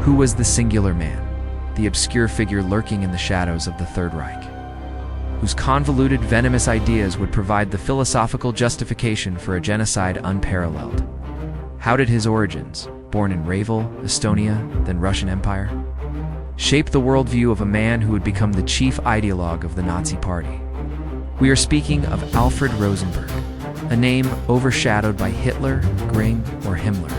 Who was the singular man, the obscure figure lurking in the shadows of the Third Reich, whose convoluted, venomous ideas would provide the philosophical justification for a genocide unparalleled? How did his origins, born in Ravel, Estonia, then Russian Empire, shape the worldview of a man who would become the chief ideologue of the Nazi Party? We are speaking of Alfred Rosenberg, a name overshadowed by Hitler, Göring, or Himmler,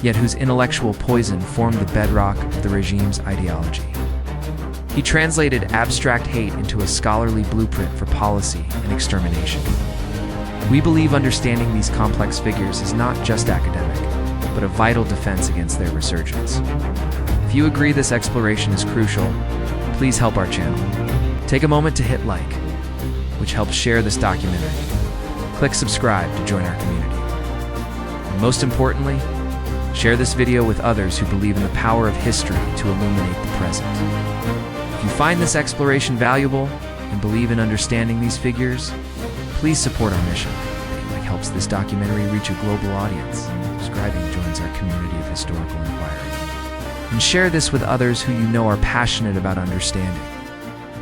yet whose intellectual poison formed the bedrock of the regime's ideology. He translated abstract hate into a scholarly blueprint for policy and extermination. We believe understanding these complex figures is not just academic, but a vital defense against their resurgence. If you agree this exploration is crucial, please help our channel. Take a moment to hit like, which helps share this documentary. Click subscribe to join our community. And most importantly, share this video with others who believe in the power of history to illuminate the present. If you find this exploration valuable and believe in understanding these figures, please support our mission. It helps this documentary reach a global audience. Subscribing joins our community of historical inquiry. And share this with others who you know are passionate about understanding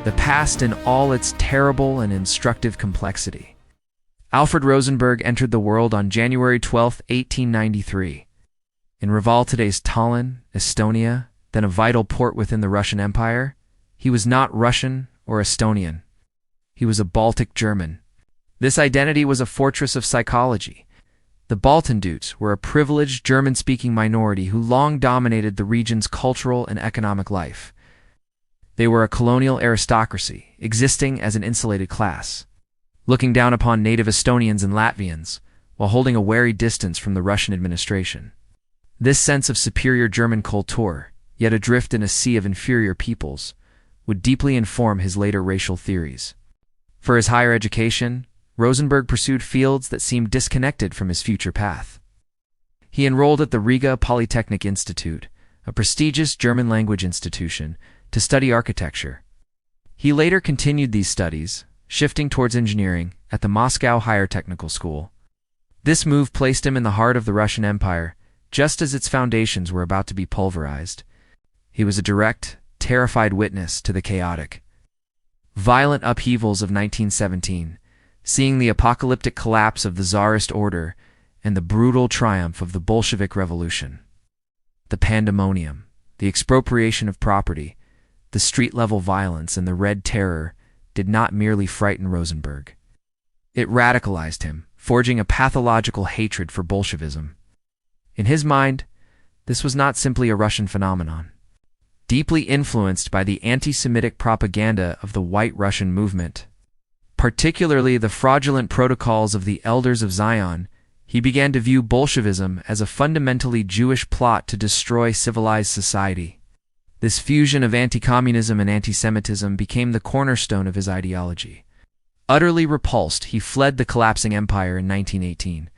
the past in all its terrible and instructive complexity. Alfred Rosenberg entered the world on January 12, 1893. In Reval, today's Tallinn, Estonia, then a vital port within the Russian Empire, he was not Russian or Estonian. He was a Baltic German. This identity was a fortress of psychology. The Baltendutes were a privileged German-speaking minority who long dominated the region's cultural and economic life. They were a colonial aristocracy, existing as an insulated class, looking down upon native Estonians and Latvians, while holding a wary distance from the Russian administration. This sense of superior German culture, yet adrift in a sea of inferior peoples, would deeply inform his later racial theories. For his higher education, Rosenberg pursued fields that seemed disconnected from his future path. He enrolled at the Riga Polytechnic Institute, a prestigious German-language institution, to study architecture. He later continued these studies, shifting towards engineering, at the Moscow Higher Technical School. This move placed him in the heart of the Russian Empire, just as its foundations were about to be pulverized. He was a direct, terrified witness to the chaotic, violent upheavals of 1917, seeing the apocalyptic collapse of the Tsarist order and the brutal triumph of the Bolshevik Revolution. The pandemonium, the expropriation of property, the street-level violence, and the Red Terror did not merely frighten Rosenberg. It radicalized him, forging a pathological hatred for Bolshevism. In his mind, this was not simply a Russian phenomenon. Deeply influenced by the anti-Semitic propaganda of the White Russian movement, particularly the fraudulent protocols of the Elders of Zion, he began to view Bolshevism as a fundamentally Jewish plot to destroy civilized society. This fusion of anti-communism and anti-Semitism became the cornerstone of his ideology. Utterly repulsed, he fled the collapsing empire in 1918,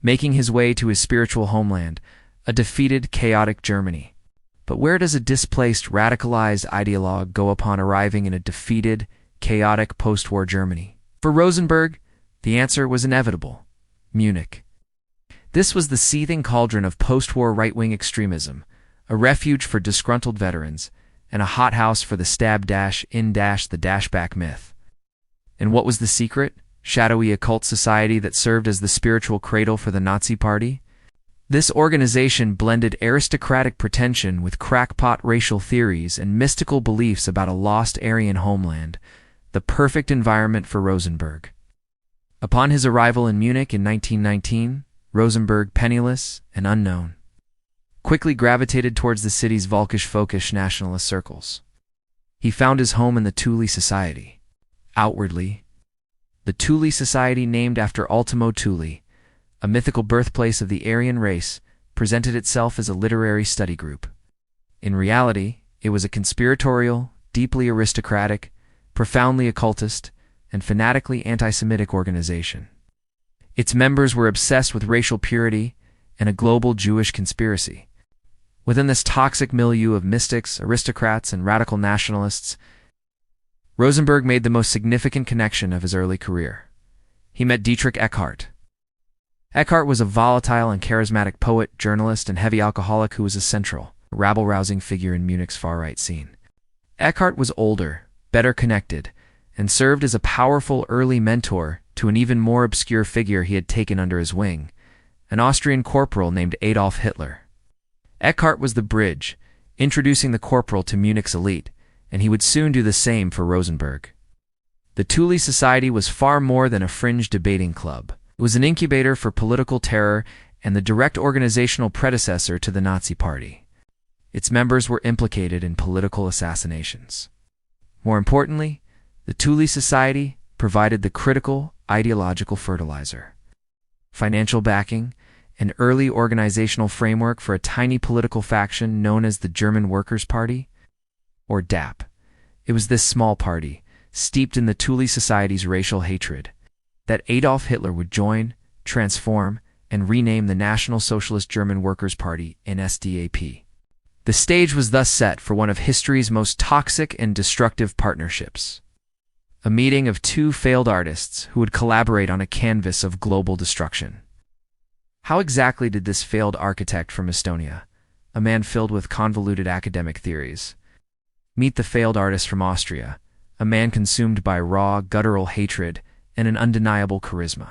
making his way to his spiritual homeland, a defeated, chaotic Germany. But where does a displaced, radicalized ideologue go upon arriving in a defeated, chaotic post-war Germany? For Rosenberg, the answer was inevitable: Munich. This was the seething cauldron of post-war right-wing extremism, a refuge for disgruntled veterans, and a hothouse for the stab-in-the-back myth. And what was the secret, shadowy occult society that served as the spiritual cradle for the Nazi Party? This organization blended aristocratic pretension with crackpot racial theories and mystical beliefs about a lost Aryan homeland, the perfect environment for Rosenberg. Upon his arrival in Munich in 1919, Rosenberg, penniless and unknown, quickly gravitated towards the city's Völkisch-Folkisch nationalist circles. He found his home in the Thule Society. Outwardly, the Thule Society, named after Ultimo Thule, a mythical birthplace of the Aryan race, presented itself as a literary study group. In reality, it was a conspiratorial, deeply aristocratic, profoundly occultist, and fanatically anti-Semitic organization. Its members were obsessed with racial purity and a global Jewish conspiracy. Within this toxic milieu of mystics, aristocrats, and radical nationalists, Rosenberg made the most significant connection of his early career. He met Dietrich Eckart. Eckart was a volatile and charismatic poet, journalist, and heavy alcoholic who was a central a rabble-rousing figure in Munich's far-right scene. Eckhart was older, better connected, and served as a powerful early mentor to an even more obscure figure he had taken under his wing, an Austrian corporal named Adolf Hitler. Eckhart was the bridge, introducing the corporal to Munich's elite, and he would soon do the same for Rosenberg. The Thule Society was far more than a fringe debating club. It was an incubator for political terror and the direct organizational predecessor to the Nazi Party. Its members were implicated in political assassinations. More importantly, the Thule Society provided the critical ideological fertilizer. Financial backing, an early organizational framework for a tiny political faction known as the German Workers' Party, or DAP. It was this small party, steeped in the Thule Society's racial hatred, that Adolf Hitler would join, transform, and rename the National Socialist German Workers' Party NSDAP. The stage was thus set for one of history's most toxic and destructive partnerships. A meeting of two failed artists who would collaborate on a canvas of global destruction. How exactly did this failed architect from Estonia, a man filled with convoluted academic theories, meet the failed artist from Austria, a man consumed by raw, guttural hatred and an undeniable charisma?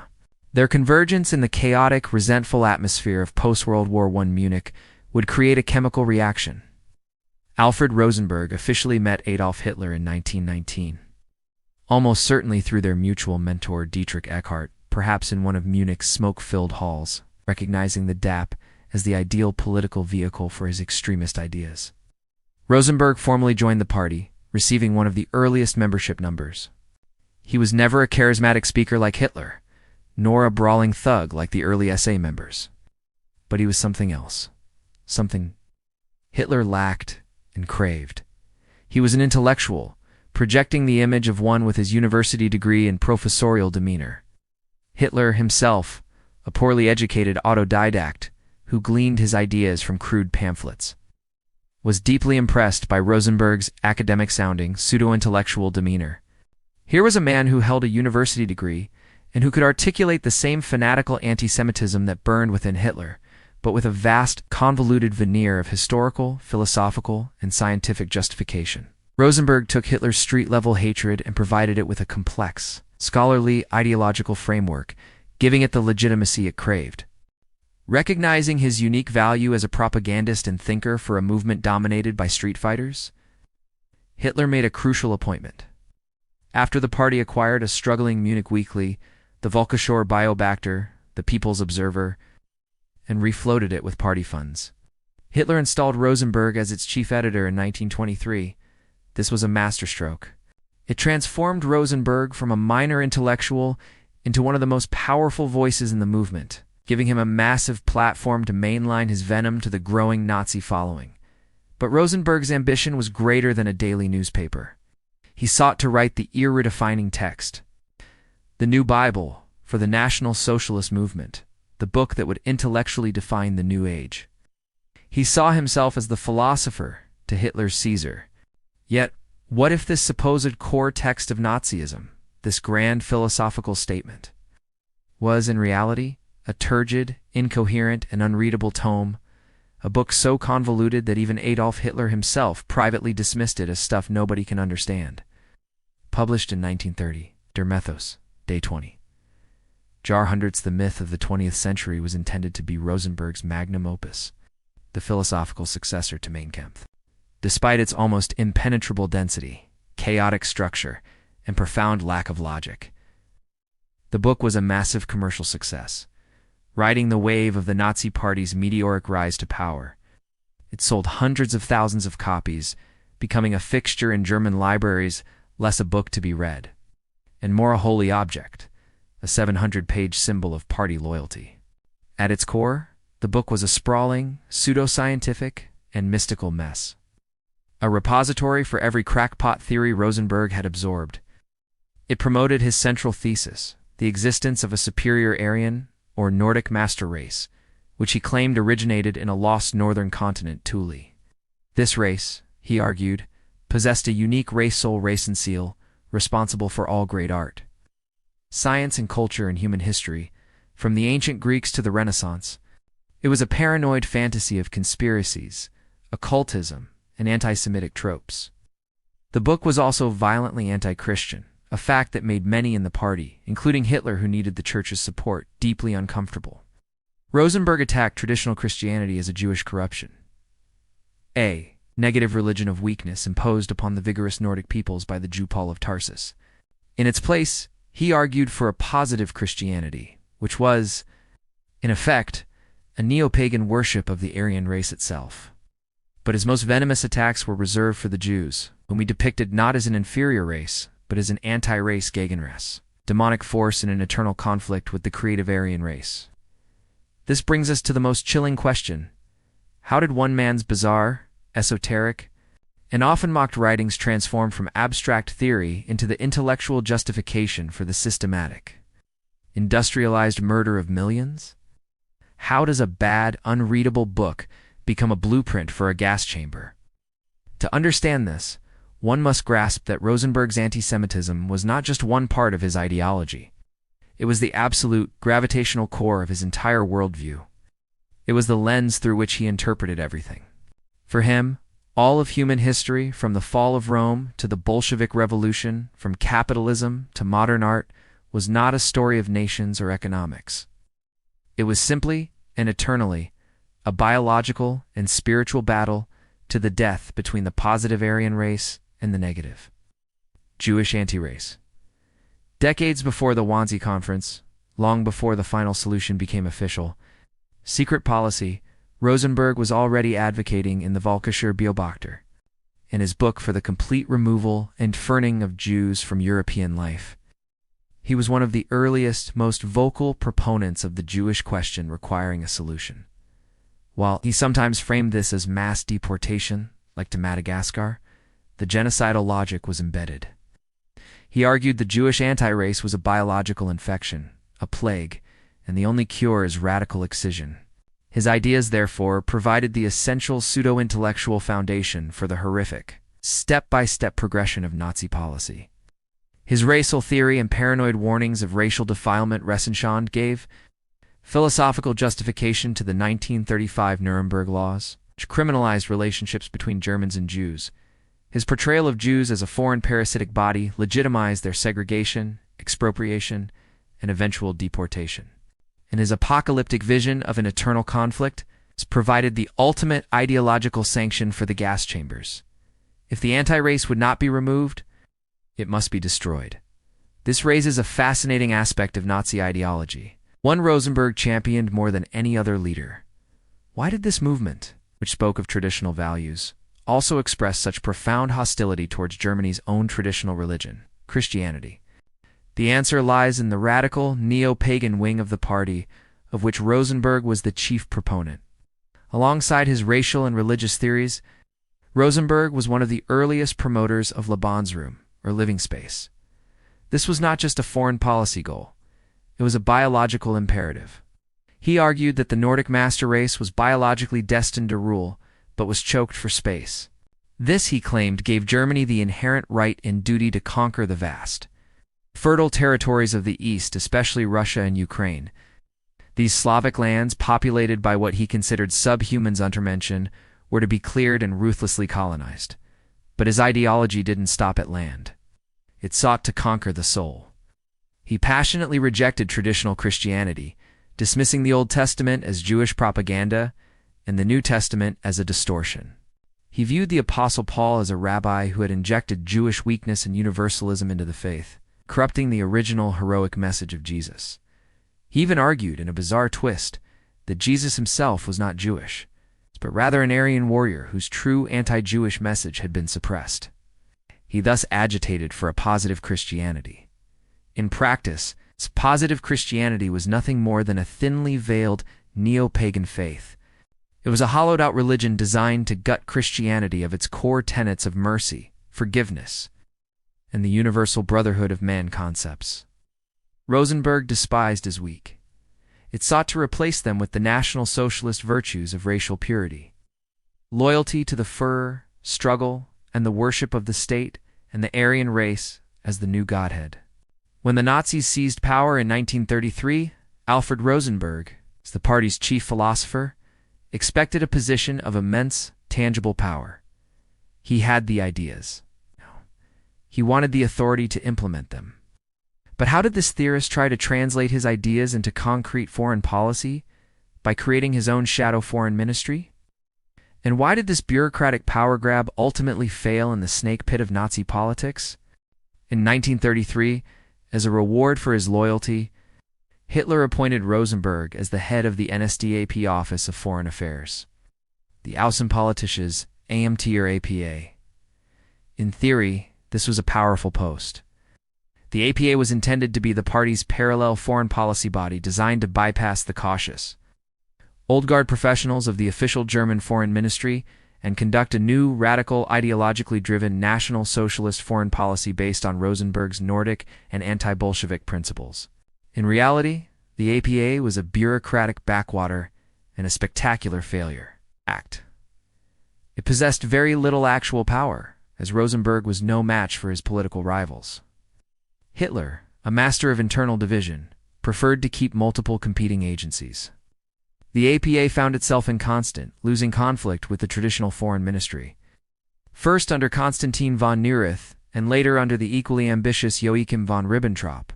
Their convergence in the chaotic, resentful atmosphere of post-World War I Munich would create a chemical reaction. Alfred Rosenberg officially met Adolf Hitler in 1919. Almost certainly through their mutual mentor Dietrich Eckart, perhaps in one of Munich's smoke-filled halls, recognizing the DAP as the ideal political vehicle for his extremist ideas. Rosenberg formally joined the party, receiving one of the earliest membership numbers. He was never a charismatic speaker like Hitler, nor a brawling thug like the early SA members. But he was something else. Something Hitler lacked and craved. He was an intellectual, projecting the image of one with his university degree and professorial demeanor. Hitler himself, a poorly educated autodidact who gleaned his ideas from crude pamphlets, was deeply impressed by Rosenberg's academic-sounding, pseudo-intellectual demeanor. Here was a man who held a university degree and who could articulate the same fanatical anti-Semitism that burned within Hitler, but with a vast, convoluted veneer of historical, philosophical, and scientific justification. Rosenberg took Hitler's street-level hatred and provided it with a complex, scholarly, ideological framework, giving it the legitimacy it craved. Recognizing his unique value as a propagandist and thinker for a movement dominated by street fighters, Hitler made a crucial appointment. After the party acquired a struggling Munich weekly, the Völkischer Beobachter, the People's Observer, and refloated it with party funds, Hitler installed Rosenberg as its chief editor in 1923. This was a masterstroke. It transformed Rosenberg from a minor intellectual into one of the most powerful voices in the movement, giving him a massive platform to mainline his venom to the growing Nazi following. But Rosenberg's ambition was greater than a daily newspaper. He sought to write the era-defining text, the new Bible for the National Socialist movement, the book that would intellectually define the new age. He saw himself as the philosopher to Hitler's Caesar. Yet, what if this supposed core text of Nazism, this grand philosophical statement, was in reality a turgid, incoherent, and unreadable tome, a book so convoluted that even Adolf Hitler himself privately dismissed it as stuff nobody can understand? Published in 1930, Der Mythos, Day 20. Jahrhunderts, the myth of the 20th century, was intended to be Rosenberg's magnum opus, the philosophical successor to Mein Kampf. Despite its almost impenetrable density, chaotic structure, and profound lack of logic, the book was a massive commercial success, riding the wave of the Nazi Party's meteoric rise to power. It sold hundreds of thousands of copies, becoming a fixture in German libraries, less a book to be read, and more a holy object, a 700-page symbol of party loyalty. At its core, the book was a sprawling, pseudo-scientific, and mystical mess. A repository for every crackpot theory Rosenberg had absorbed. It promoted his central thesis, the existence of a superior Aryan, or Nordic master race, which he claimed originated in a lost northern continent, Thule. This race, he argued, possessed a unique race-soul race-and-seal, responsible for all great art, science and culture and human history, from the ancient Greeks to the Renaissance. It was a paranoid fantasy of conspiracies, occultism, and anti-Semitic tropes. The book was also violently anti-Christian, a fact that made many in the party, including Hitler who needed the church's support, deeply uncomfortable. Rosenberg attacked traditional Christianity as a Jewish corruption. A negative religion of weakness imposed upon the vigorous Nordic peoples by the Jew Paul of Tarsus. In its place, he argued for a positive Christianity, which was, in effect, a neo-pagan worship of the Aryan race itself. But his most venomous attacks were reserved for the Jews, whom he depicted not as an inferior race, but as an anti-race Gegenrace, demonic force in an eternal conflict with the creative Aryan race. This brings us to the most chilling question. How did one man's bizarre, esoteric, and often mocked writings transform from abstract theory into the intellectual justification for the systematic, industrialized murder of millions? How does a bad, unreadable book become a blueprint for a gas chamber? To understand this, one must grasp that Rosenberg's anti-Semitism was not just one part of his ideology. It was the absolute, gravitational core of his entire worldview. It was the lens through which he interpreted everything. For him, all of human history, from the fall of Rome to the Bolshevik Revolution, from capitalism to modern art, was not a story of nations or economics. It was simply and eternally a biological and spiritual battle to the death between the positive Aryan race and the negative Jewish anti-race. Decades before the Wannsee Conference, long before the final solution became official, secret policy, Rosenberg was already advocating in the Völkischer Beobachter, in his book for the complete removal and ferning of Jews from European life. He was one of the earliest, most vocal proponents of the Jewish question requiring a solution. While he sometimes framed this as mass deportation, like to Madagascar, the genocidal logic was embedded. He argued the Jewish anti-race was a biological infection, a plague, and the only cure is radical excision. His ideas, therefore, provided the essential pseudo-intellectual foundation for the horrific, step-by-step progression of Nazi policy. His racial theory and paranoid warnings of racial defilement Resenschand gave philosophical justification to the 1935 Nuremberg laws, which criminalized relationships between Germans and Jews. His portrayal of Jews as a foreign parasitic body legitimized their segregation, expropriation, and eventual deportation. And his apocalyptic vision of an eternal conflict provided the ultimate ideological sanction for the gas chambers. If the anti-race would not be removed, it must be destroyed. This raises a fascinating aspect of Nazi ideology, one Rosenberg championed more than any other leader. Why did this movement, which spoke of traditional values, also express such profound hostility towards Germany's own traditional religion, Christianity? The answer lies in the radical, neo-pagan wing of the party, of which Rosenberg was the chief proponent. Alongside his racial and religious theories, Rosenberg was one of the earliest promoters of Lebensraum, or living space. This was not just a foreign policy goal. It was a biological imperative. He argued that the Nordic master race was biologically destined to rule, but was choked for space. This, he claimed, gave Germany the inherent right and duty to conquer the vast, fertile territories of the East, especially Russia and Ukraine. These Slavic lands, populated by what he considered subhumans untermenschen, were to be cleared and ruthlessly colonized. But his ideology didn't stop at land. It sought to conquer the soul. He passionately rejected traditional Christianity, dismissing the Old Testament as Jewish propaganda and the New Testament as a distortion. He viewed the Apostle Paul as a rabbi who had injected Jewish weakness and universalism into the faith, corrupting the original heroic message of Jesus. He even argued, in a bizarre twist, that Jesus himself was not Jewish, but rather an Aryan warrior whose true anti-Jewish message had been suppressed. He thus agitated for a positive Christianity. In practice, positive Christianity was nothing more than a thinly veiled neo-pagan faith. It was a hollowed-out religion designed to gut Christianity of its core tenets of mercy, forgiveness, and the universal brotherhood of man concepts. Rosenberg despised as weak. It sought to replace them with the National Socialist virtues of racial purity, loyalty to the Führer, struggle, and the worship of the state and the Aryan race as the new godhead. When the Nazis seized power in 1933, Alfred Rosenberg, as the party's chief philosopher, expected a position of immense tangible power. He had the ideas. He wanted the authority to implement them. But how did this theorist try to translate his ideas into concrete foreign policy? By creating his own shadow foreign ministry? And why did this bureaucratic power grab ultimately fail in the snake pit of Nazi politics? In 1933, as a reward for his loyalty, Hitler appointed Rosenberg as the head of the NSDAP Office of Foreign Affairs, the Außenpolitisches Amt or APA. In theory, this was a powerful post. The APA was intended to be the party's parallel foreign policy body designed to bypass the cautious, old-guard professionals of the official German foreign ministry and conduct a new, radical, ideologically driven national socialist foreign policy based on Rosenberg's Nordic and anti-Bolshevik principles. In reality, the APA was a bureaucratic backwater and a spectacular failure. It possessed very little actual power, as Rosenberg was no match for his political rivals. Hitler, a master of internal division, preferred to keep multiple competing agencies. The APA found itself in constant, losing conflict with the traditional foreign ministry. First under Konstantin von Neurath, and later under the equally ambitious Joachim von Ribbentrop.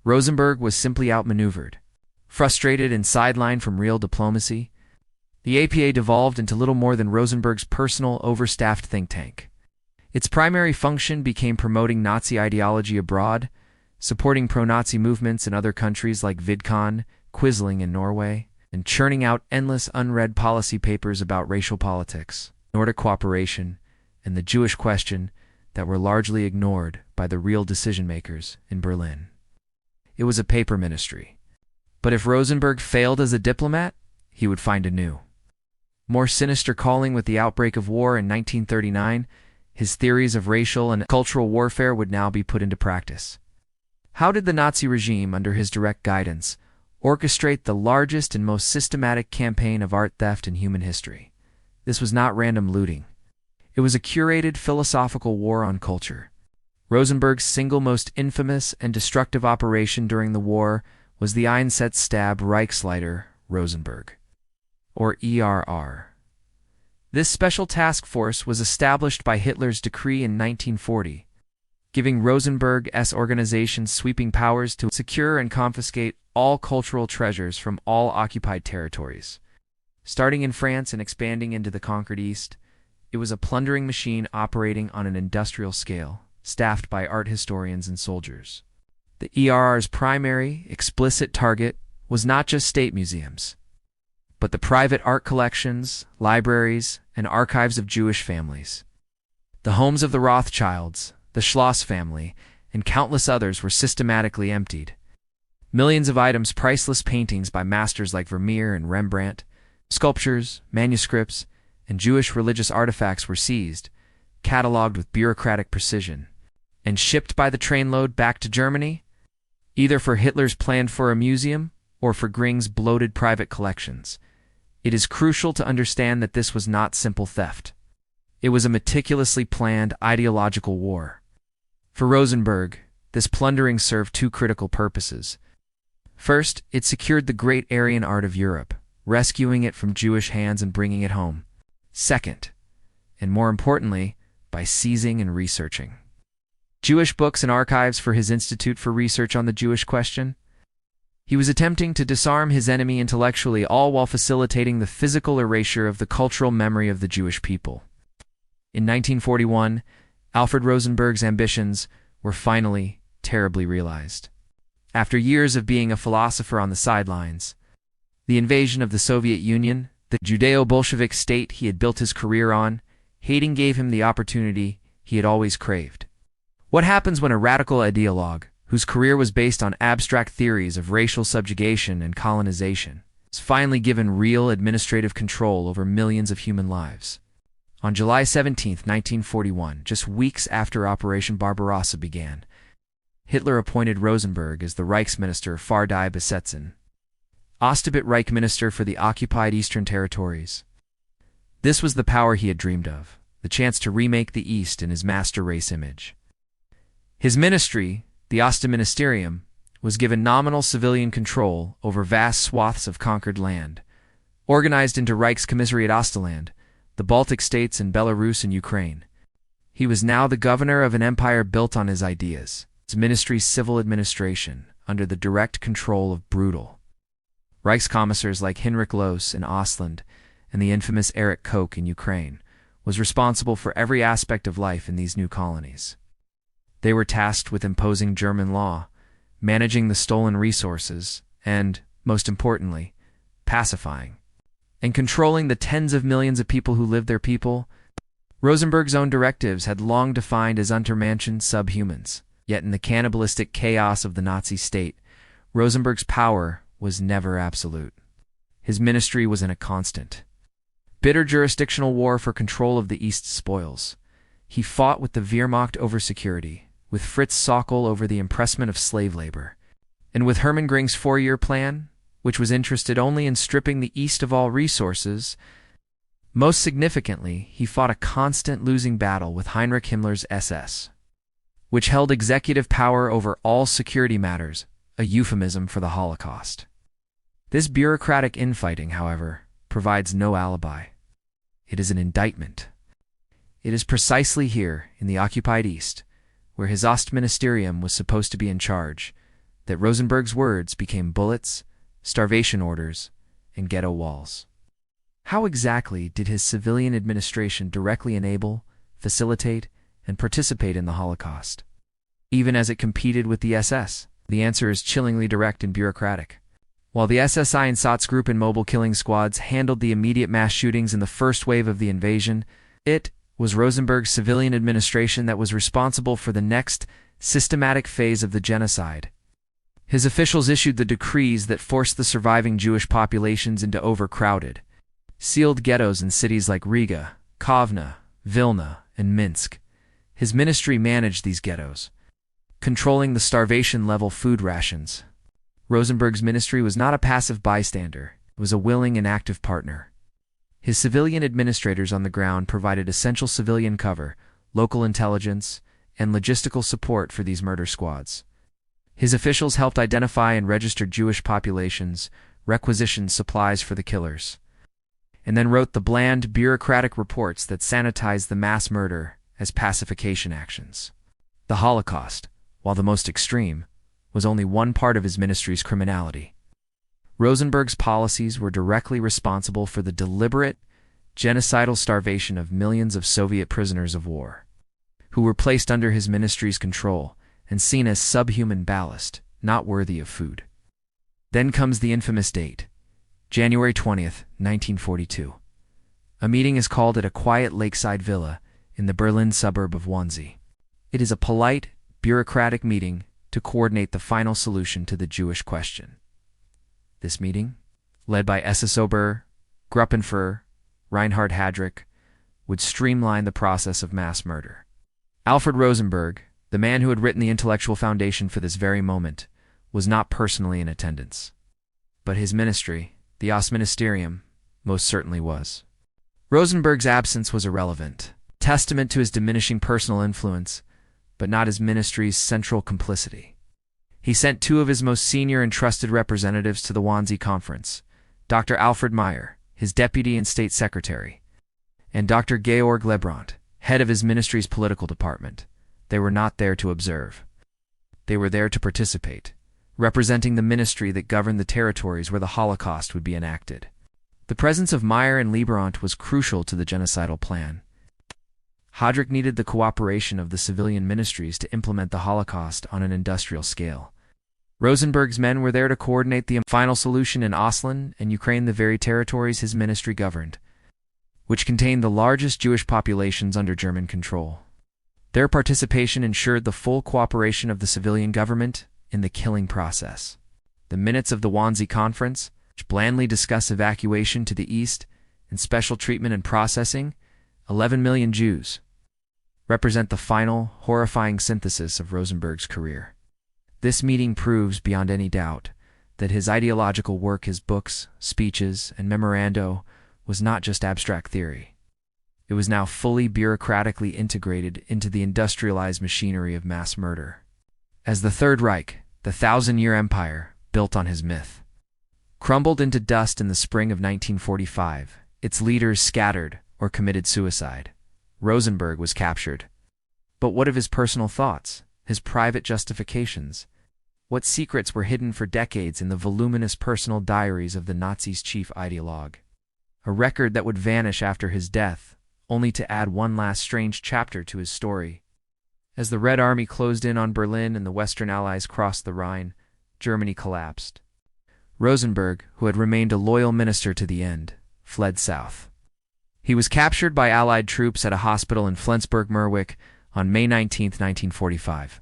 Rosenberg was simply outmaneuvered. Frustrated and sidelined from real diplomacy, the APA devolved into little more than Rosenberg's personal, overstaffed think tank. Its primary function became promoting Nazi ideology abroad, supporting pro-Nazi movements in other countries like Vidkon, Quisling in Norway, and churning out endless unread policy papers about racial politics, Nordic cooperation, and the Jewish question that were largely ignored by the real decision-makers in Berlin. It was a paper ministry. But if Rosenberg failed as a diplomat, he would find a new, more sinister calling with the outbreak of war in 1939. His theories of racial and cultural warfare would now be put into practice. How did the Nazi regime, under his direct guidance, orchestrate the largest and most systematic campaign of art theft in human history? This was not random looting. It was a curated philosophical war on culture. Rosenberg's single most infamous and destructive operation during the war was the Einsatzstab Reichsleiter Rosenberg, or ERR. This special task force was established by Hitler's decree in 1940, giving Rosenberg's organization sweeping powers to secure and confiscate all cultural treasures from all occupied territories. Starting in France and expanding into the conquered East, it was a plundering machine operating on an industrial scale, staffed by art historians and soldiers. The ERR's primary, explicit target was not just state museums, but the private art collections, libraries, and archives of Jewish families. The homes of the Rothschilds, the Schloss family, and countless others were systematically emptied. Millions of items, priceless paintings by masters like Vermeer and Rembrandt, sculptures, manuscripts, and Jewish religious artifacts were seized, catalogued with bureaucratic precision, and shipped by the trainload back to Germany, either for Hitler's plan for a museum or for Göring's bloated private collections. It is crucial to understand that this was not simple theft. It was a meticulously planned ideological war. For Rosenberg, this plundering served two critical purposes. First, it secured the great Aryan art of Europe, rescuing it from Jewish hands and bringing it home. Second, and more importantly, by seizing and researching Jewish books and archives for his Institute for Research on the Jewish Question. He was attempting to disarm his enemy intellectually, all while facilitating the physical erasure of the cultural memory of the Jewish people. In 1941, Alfred Rosenberg's ambitions were finally terribly realized. After years of being a philosopher on the sidelines, the invasion of the Soviet Union, the Judeo-Bolshevik state he had built his career on, hating gave him the opportunity he had always craved. What happens when a radical ideologue, whose career was based on abstract theories of racial subjugation and colonization, is finally given real administrative control over millions of human lives? On July 17, 1941, just weeks after Operation Barbarossa began, Hitler appointed Rosenberg as the Reichsminister für die Besetzten, Ostbit Reich Minister for the occupied Eastern Territories. This was the power he had dreamed of, the chance to remake the East in his master race image. His ministry, the Osterministerium, was given nominal civilian control over vast swaths of conquered land, organized into Reichskommissariat Osterland, the Baltic states and Belarus and Ukraine. He was now the governor of an empire built on his ideas, its ministry's civil administration, under the direct control of brutal Reichskommissars like Hinrich Lohse in Ostland and the infamous Erich Koch in Ukraine, was responsible for every aspect of life in these new colonies. They were tasked with imposing German law, managing the stolen resources, and, most importantly, pacifying and controlling the tens of millions of people who lived there. Rosenberg's own directives had long defined as untermenschen subhumans, yet in the cannibalistic chaos of the Nazi state, Rosenberg's power was never absolute. His ministry was in a constant, bitter jurisdictional war for control of the East's spoils. He fought with the Wehrmacht over security, with Fritz Sauckel over the impressment of slave labor, and with Hermann Göring's four-year plan, which was interested only in stripping the East of all resources. Most significantly, he fought a constant losing battle with Heinrich Himmler's SS, which held executive power over all security matters, a euphemism for the Holocaust. This bureaucratic infighting, however, provides no alibi. It is an indictment. It is precisely here, in the occupied East, where his Ostministerium was supposed to be in charge, that Rosenberg's words became bullets, starvation orders, and ghetto walls. How exactly did his civilian administration directly enable, facilitate, and participate in the Holocaust? Even as it competed with the SS, the answer is chillingly direct and bureaucratic. While the SS Einsatzgruppe and mobile killing squads handled the immediate mass shootings in the first wave of the invasion, it was Rosenberg's civilian administration that was responsible for the next systematic phase of the genocide. His officials issued the decrees that forced the surviving Jewish populations into overcrowded, sealed ghettos in cities like Riga, Kovna, Vilna, and Minsk. His ministry managed these ghettos, controlling the starvation-level food rations. Rosenberg's ministry was not a passive bystander, it was a willing and active partner. His civilian administrators on the ground provided essential civilian cover, local intelligence, and logistical support for these murder squads. His officials helped identify and register Jewish populations, requisitioned supplies for the killers, and then wrote the bland, bureaucratic reports that sanitized the mass murder as pacification actions. The Holocaust, while the most extreme, was only one part of his ministry's criminality. Rosenberg's policies were directly responsible for the deliberate, genocidal starvation of millions of Soviet prisoners of war, who were placed under his ministry's control and seen as subhuman ballast, not worthy of food. Then comes the infamous date, January 20th, 1942. A meeting is called at a quiet lakeside villa in the Berlin suburb of Wannsee. It is a polite, bureaucratic meeting to coordinate the final solution to the Jewish question. This meeting, led by SS Ober, Gruppenführer, Reinhard Heydrich, would streamline the process of mass murder. Alfred Rosenberg, the man who had written the intellectual foundation for this very moment, was not personally in attendance. But his ministry, the Ostministerium, most certainly was. Rosenberg's absence was irrelevant, testament to his diminishing personal influence, but not his ministry's central complicity. He sent two of his most senior and trusted representatives to the Wannsee Conference, Dr. Alfred Meyer, his deputy and state secretary, and Dr. Georg Lebrant, head of his ministry's political department. They were not there to observe. They were there to participate, representing the ministry that governed the territories where the Holocaust would be enacted. The presence of Meyer and Lebrant was crucial to the genocidal plan. Heydrich needed the cooperation of the civilian ministries to implement the Holocaust on an industrial scale. Rosenberg's men were there to coordinate the final solution in Ostland and Ukraine, the very territories his ministry governed, which contained the largest Jewish populations under German control. Their participation ensured the full cooperation of the civilian government in the killing process. The minutes of the Wannsee Conference, which blandly discuss evacuation to the east and special treatment and processing, 11 million Jews, represent the final, horrifying synthesis of Rosenberg's career. This meeting proves beyond any doubt that his ideological work, his books, speeches, and memoranda, was not just abstract theory. It was now fully bureaucratically integrated into the industrialized machinery of mass murder. As the Third Reich, the 1,000-year empire, built on his myth, crumbled into dust in the spring of 1945, its leaders scattered or committed suicide. Rosenberg was captured. But what of his personal thoughts, his private justifications? What secrets were hidden for decades in the voluminous personal diaries of the Nazis' chief ideologue? A record that would vanish after his death, only to add one last strange chapter to his story. As the Red Army closed in on Berlin and the Western Allies crossed the Rhine, Germany collapsed. Rosenberg, who had remained a loyal minister to the end, fled south. He was captured by Allied troops at a hospital in Flensburg-Merwick on May 19, 1945.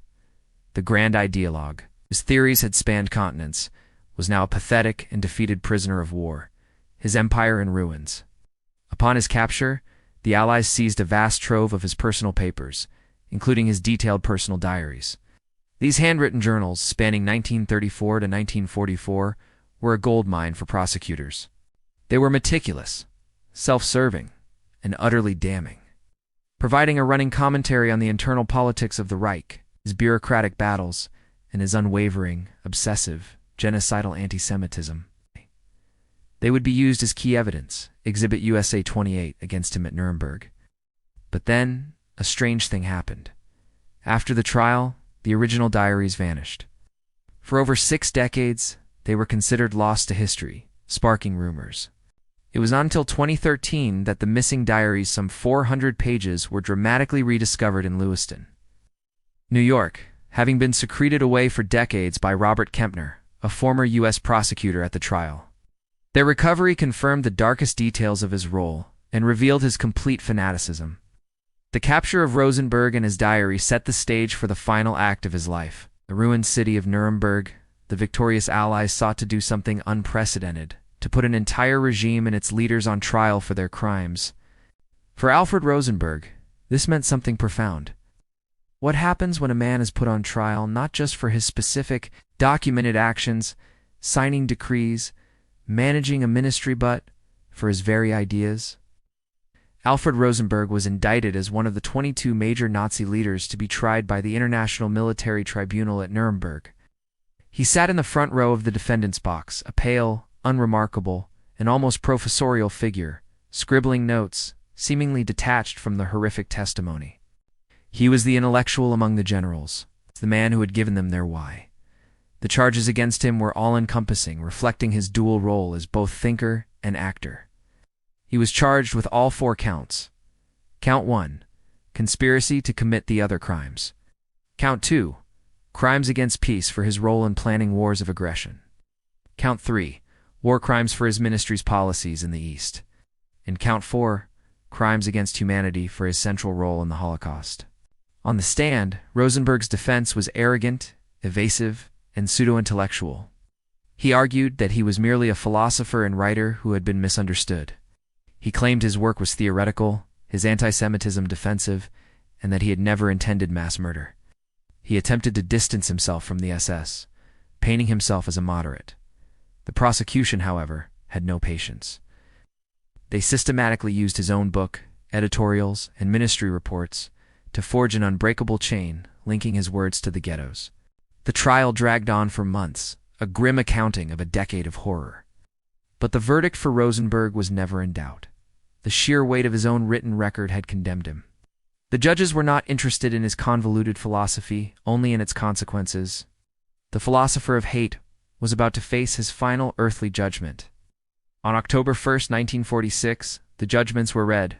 The grand ideologue, whose theories had spanned continents, was now a pathetic and defeated prisoner of war, his empire in ruins. Upon his capture, the Allies seized a vast trove of his personal papers, including his detailed personal diaries. These handwritten journals, spanning 1934 to 1944, were a goldmine for prosecutors. They were meticulous, self-serving, and utterly damning, providing a running commentary on the internal politics of the Reich, his bureaucratic battles, and his unwavering, obsessive, genocidal anti-Semitism. They would be used as key evidence, Exhibit USA 28, against him at Nuremberg. But then, a strange thing happened. After the trial, the original diaries vanished. For over 6 decades, they were considered lost to history, sparking rumors. It was not until 2013 that the missing diaries, some 400 pages, were dramatically rediscovered in Lewiston, New York, having been secreted away for decades by Robert Kempner, a former U.S. prosecutor at the trial. Their recovery confirmed the darkest details of his role and revealed his complete fanaticism. The capture of Rosenberg and his diary set the stage for the final act of his life. The ruined city of Nuremberg, the victorious Allies sought to do something unprecedented, to put an entire regime and its leaders on trial for their crimes. For Alfred Rosenberg, this meant something profound. What happens when a man is put on trial not just for his specific, documented actions, signing decrees, managing a ministry, but for his very ideas? Alfred Rosenberg was indicted as one of the 22 major Nazi leaders to be tried by the International Military Tribunal at Nuremberg. He sat in the front row of the defendant's box, a pale, unremarkable, and almost professorial figure, scribbling notes, seemingly detached from the horrific testimony. He was the intellectual among the generals, the man who had given them their why. The charges against him were all-encompassing, reflecting his dual role as both thinker and actor. He was charged with all 4 counts. Count 1, conspiracy to commit the other crimes. Count 2, crimes against peace for his role in planning wars of aggression. Count 3, war crimes for his ministry's policies in the East. And Count 4, crimes against humanity for his central role in the Holocaust. On the stand, Rosenberg's defense was arrogant, evasive, and pseudo-intellectual. He argued that he was merely a philosopher and writer who had been misunderstood. He claimed his work was theoretical, his anti-Semitism defensive, and that he had never intended mass murder. He attempted to distance himself from the SS, painting himself as a moderate. The prosecution, however, had no patience. They systematically used his own book, editorials, and ministry reports to forge an unbreakable chain linking his words to the ghettos. The trial dragged on for months, a grim accounting of a decade of horror. But the verdict for Rosenberg was never in doubt. The sheer weight of his own written record had condemned him. The judges were not interested in his convoluted philosophy, only in its consequences. The philosopher of hate was about to face his final earthly judgment. On October 1, 1946, the judgments were read.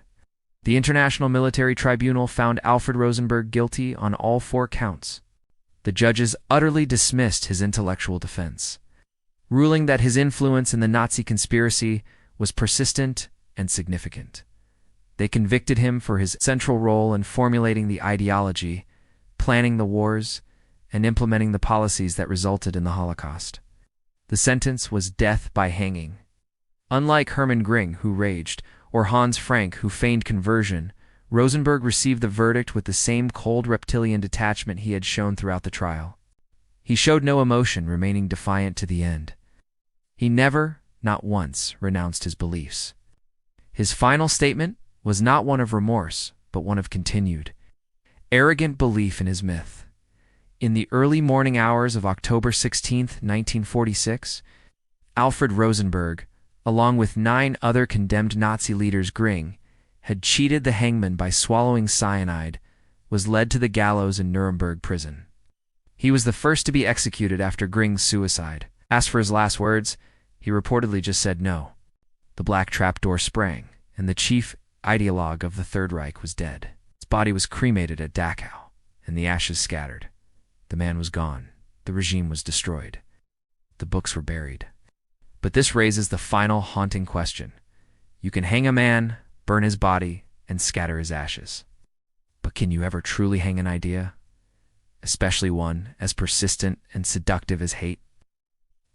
The International Military Tribunal found Alfred Rosenberg guilty on all 4 counts. The judges utterly dismissed his intellectual defense, ruling that his influence in the Nazi conspiracy was persistent and significant. They convicted him for his central role in formulating the ideology, planning the wars, and implementing the policies that resulted in the Holocaust. The sentence was death by hanging. Unlike Hermann Göring, who raged, or Hans Frank, who feigned conversion, Rosenberg received the verdict with the same cold reptilian detachment he had shown throughout the trial. He showed no emotion, remaining defiant to the end. He never, not once, renounced his beliefs. His final statement was not one of remorse, but one of continued, arrogant belief in his myth. In the early morning hours of October 16, 1946, Alfred Rosenberg, along with 9 other condemned Nazi leaders, Göring, had cheated the hangman by swallowing cyanide, was led to the gallows in Nuremberg prison. He was the first to be executed after Göring's suicide. Asked for his last words, he reportedly just said no. The black trapdoor sprang, and the chief ideologue of the Third Reich was dead. His body was cremated at Dachau, and the ashes scattered. The man was gone. The regime was destroyed. The books were buried. But this raises the final haunting question. You can hang a man, burn his body, and scatter his ashes. But can you ever truly hang an idea? Especially one as persistent and seductive as hate?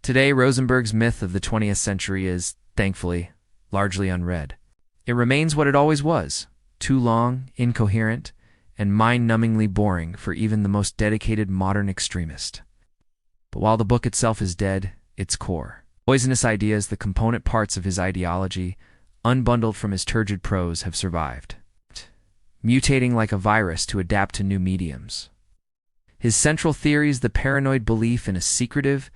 Today, Rosenberg's myth of the 20th century is, thankfully, largely unread. It remains what it always was, too long, incoherent, and mind-numbingly boring for even the most dedicated modern extremist. But while the book itself is dead, its core, poisonous ideas, the component parts of his ideology, unbundled from his turgid prose, have survived, mutating like a virus to adapt to new mediums. His central theories, the paranoid belief in a secretive,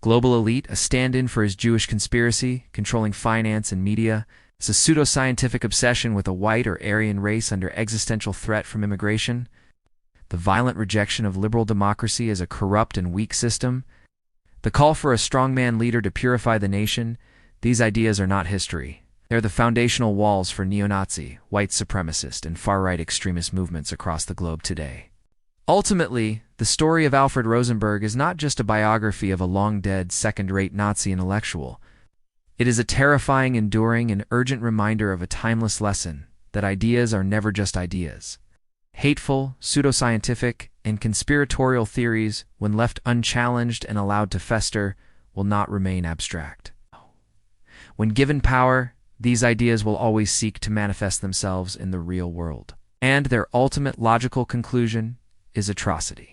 global elite, a stand-in for his Jewish conspiracy, controlling finance and media, is a pseudo-scientific obsession with a white or Aryan race under existential threat from immigration, the violent rejection of liberal democracy as a corrupt and weak system, the call for a strongman leader to purify the nation. These ideas are not history. They're the foundational walls for neo-Nazi, white supremacist, and far-right extremist movements across the globe today. Ultimately, the story of Alfred Rosenberg is not just a biography of a long-dead, second-rate Nazi intellectual. It is a terrifying, enduring, and urgent reminder of a timeless lesson that ideas are never just ideas. Hateful, pseudoscientific, and conspiratorial theories, when left unchallenged and allowed to fester, will not remain abstract. When given power, these ideas will always seek to manifest themselves in the real world. And their ultimate logical conclusion is atrocity.